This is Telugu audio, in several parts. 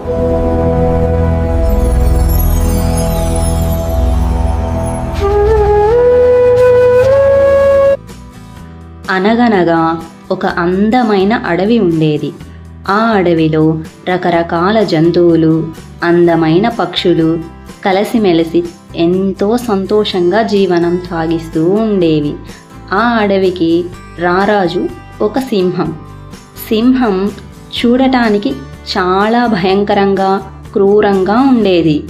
అనగనగా ఒక అందమైన అడవి ఉండేది. ఆ అడవిలో రకరకాల జంతువులు, అందమైన పక్షులు కలిసిమెలిసి ఎంతో సంతోషంగా జీవనం సాగిస్తూ ఉండేవి. ఆ అడవికి రారాజు ఒక సింహం. సింహం చూడటానికి చాలా భయంకరంగా, క్రూరంగా ఉండేది.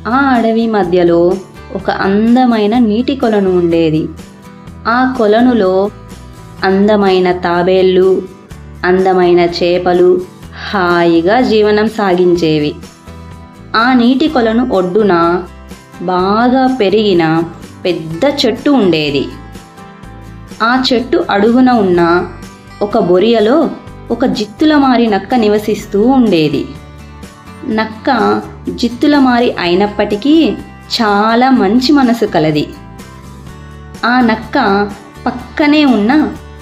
ఆ అడవి మధ్యలో ఒక అందమైన నీటి కొలను ఉండేది. ఆ కొలనులో అందమైన తాబేళ్ళు, అందమైన చేపలు హాయిగా జీవనం సాగించేవి. ఆ నీటి కొలను ఒడ్డున బాగా పెరిగిన పెద్ద చెట్టు ఉండేది. ఆ చెట్టు అడుగున ఉన్న ఒక బొరియలో ఒక జిత్తులమారి నక్క నివసిస్తూ ఉండేది. నక్క జిత్తులమారి అయినప్పటికీ చాలా మంచి మనసు కలది. ఆ నక్క పక్కనే ఉన్న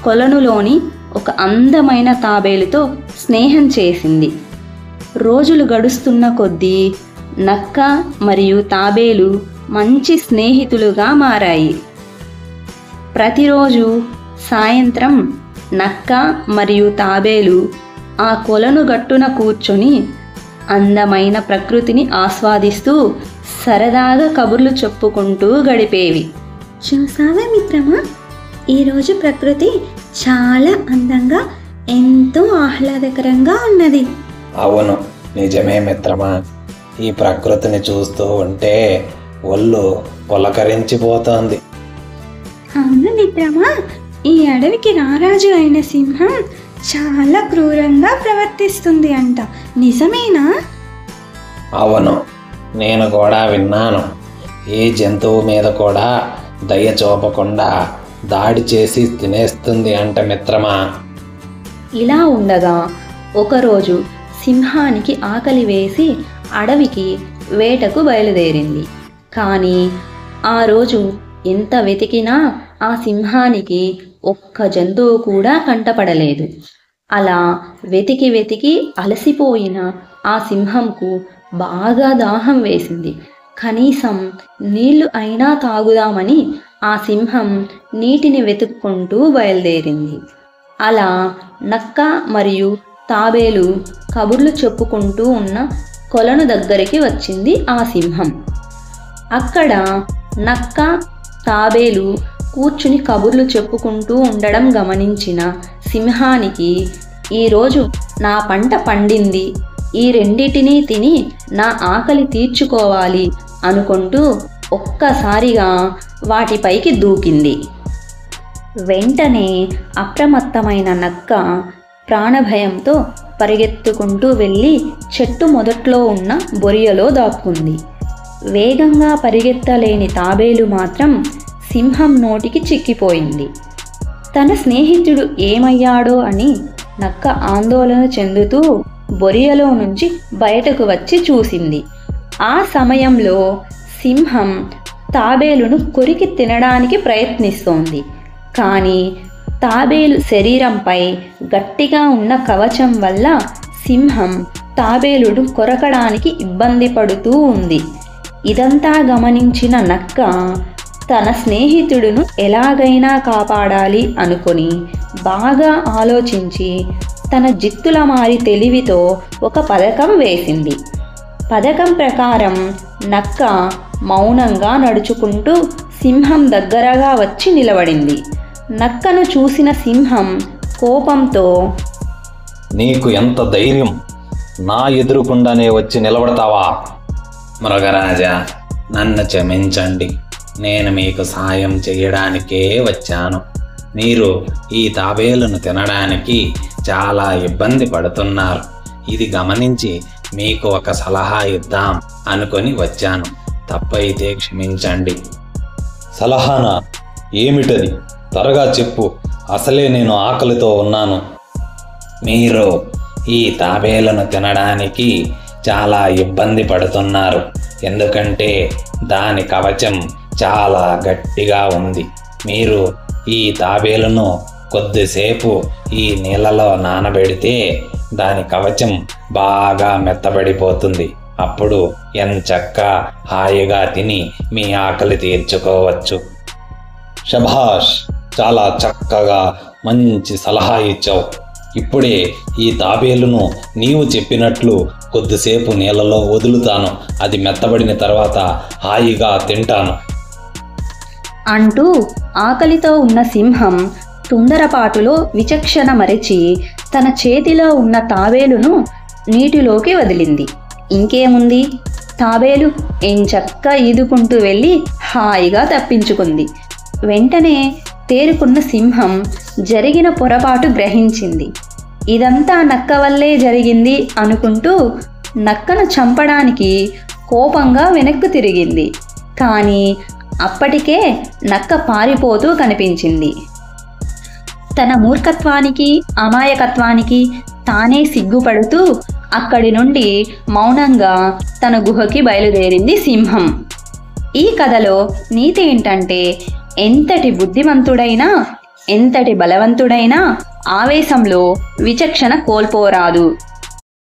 కొలనులోని ఒక అందమైన తాబేలుతో స్నేహం చేసింది. రోజులు గడుస్తున్న కొద్దీ నక్క మరియు తాబేలు మంచి స్నేహితులుగా మారాయి. ప్రతిరోజు సాయంత్రం నక్క మరియు తాబేలు ఆ కొలను గట్టున కూర్చొని అందమైన ప్రకృతిని ఆస్వాదిస్తూ సరదాగా కబుర్లు చెప్పుకుంటూ గడిపేవి. చూసావా మిత్రమా, ఈరోజు ప్రకృతి చాలా అందంగా, ఎంతో ఆహ్లాదకరంగా ఉన్నది. అవును, నిజమే మిత్రమా. ఈ ప్రకృతిని చూస్తూ ఉంటే ఒళ్ళు పులకరించిపోతోంది. అవును మిత్రమా, ఈ అడవికి రారాజు అయిన సింహం చాలా క్రూరంగా ప్రవర్తిస్తుంది అంట, నిజమేనా? అవును, నేను కూడా విన్నాను. ఏ జంతువు మీద కూడా దయ చూపకుండా దాడి చేసి తినేస్తుంది అంట మిత్రమా. ఇలా ఉండగా ఒకరోజు సింహానికి ఆకలి వేసి అడవికి వేటకు బయలుదేరింది. కానీ ఆ రోజు ఎంత వెతికినా ఆ సింహానికి ఒక్క జంతువు కూడా కంటపడలేదు. అలా వెతికి వెతికి అలసిపోయిన ఆ సింహంకు బాగా దాహం వేసింది. కనీసం నీళ్లు అయినా తాగుదామని ఆ సింహం నీటిని వెతుక్కుంటూ బయలుదేరింది. అలా నక్క మరియు తాబేలు కబుర్లు చెప్పుకుంటూ ఉన్న కొలను దగ్గరికి వచ్చింది ఆ సింహం. అక్కడ నక్క, తాబేలు కూర్చుని కబుర్లు చెప్పుకుంటూ ఉండడం గమనించిన సింహానికి, ఈరోజు నా పంట పండింది, ఈ రెండిటినీ తిని నా ఆకలి తీర్చుకోవాలి అనుకుంటూ ఒక్కసారిగా వాటిపైకి దూకింది. వెంటనే అప్రమత్తమైన నక్క ప్రాణభయంతో పరిగెత్తుకుంటూ వెళ్ళి చెట్టు మొదట్లో ఉన్న బొరియలో దాక్కుంది. వేగంగా పరిగెత్తలేని తాబేలు మాత్రం సింహం నోటికి చిక్కిపోయింది. తన స్నేహితుడు ఏమయ్యాడో అని నక్క ఆందోళన చెందుతూ బొరియలో నుంచి బయటకు వచ్చి చూసింది. ఆ సమయంలో సింహం తాబేలును కొరికి తినడానికి ప్రయత్నిస్తోంది. కానీ తాబేలు శరీరంపై గట్టిగా ఉన్న కవచం వల్ల సింహం తాబేలును కొరకడానికి ఇబ్బంది పడుతూ ఉంది. ఇదంతా గమనించిన నక్క తన స్నేహితుడును ఎలాగైనా కాపాడాలి అనుకొని బాగా ఆలోచించి తన జిత్తులమారి తెలివితో ఒక పథకం వేసింది. పథకం ప్రకారం నక్క మౌనంగా నడుచుకుంటూ సింహం దగ్గరగా వచ్చి నిలబడింది. నక్కను చూసిన సింహం కోపంతో, నీకు ఎంత ధైర్యం, నా ఎదురుకుండానే వచ్చి నిలబడతావా? మృగరాజా, నన్ను క్షమించండి, నేను మీకు సాయం చేయడానికే వచ్చాను. మీరు ఈ తాబేలును తినడానికి చాలా ఇబ్బంది పడుతున్నారు. ఇది గమనించి మీకు ఒక సలహా ఇద్దాం అనుకొని వచ్చాను. తప్పైతే క్షమించండి. సలహానా? ఏమిటది? త్వరగా చెప్పు, అసలే నేను ఆకలితో ఉన్నాను. మీరు ఈ తాబేలును తినడానికి చాలా ఇబ్బంది పడుతున్నారు. ఎందుకంటే దాని కవచం చాలా గట్టిగా ఉంది. మీరు ఈ తాబేలును కొద్దిసేపు ఈ నీళ్ళలో నానబెడితే దాని కవచం బాగా మెత్తబడిపోతుంది. అప్పుడు ఎంచక్కా హాయిగా తిని మీ ఆకలి తీర్చుకోవచ్చు. శభాష్, చాలా చక్కగా మంచి సలహా ఇచ్చావు. ఇప్పుడే ఈ తాబేలును నీవు చెప్పినట్లు కొద్దిసేపు నీళ్ళలో వదులుతాను. అది మెత్తబడిన తర్వాత హాయిగా తింటాను అంటూ ఆకలితో ఉన్న సింహం తొందరపాటులో విచక్షణ మరచి తన చేతిలో ఉన్న తాబేలును నీటిలోకి వదిలింది. ఇంకేముంది, తాబేలు ఎంచక్కా ఈదుకుంటూ వెళ్ళి హాయిగా తప్పించుకుంది. వెంటనే తేరుకున్న సింహం జరిగిన పొరపాటు గ్రహించింది. ఇదంతా నక్క వల్లే జరిగింది అనుకుంటూ నక్కను చంపడానికి కోపంగా వెనక్కు తిరిగింది. కానీ అప్పటికే నక్క పారిపోతూ కనిపించింది. తన మూర్ఖత్వానికి, అమాయకత్వానికి తానే సిగ్గుపడుతూ అక్కడి నుండి మౌనంగా తన గుహకి బయలుదేరింది సింహం. ఈ కథలో నీతి ఏంటంటే, ఎంతటి బుద్ధిమంతుడైనా, ఎంతటి బలవంతుడైనా ఆవేశంలో విచక్షణ కోల్పోరాదు.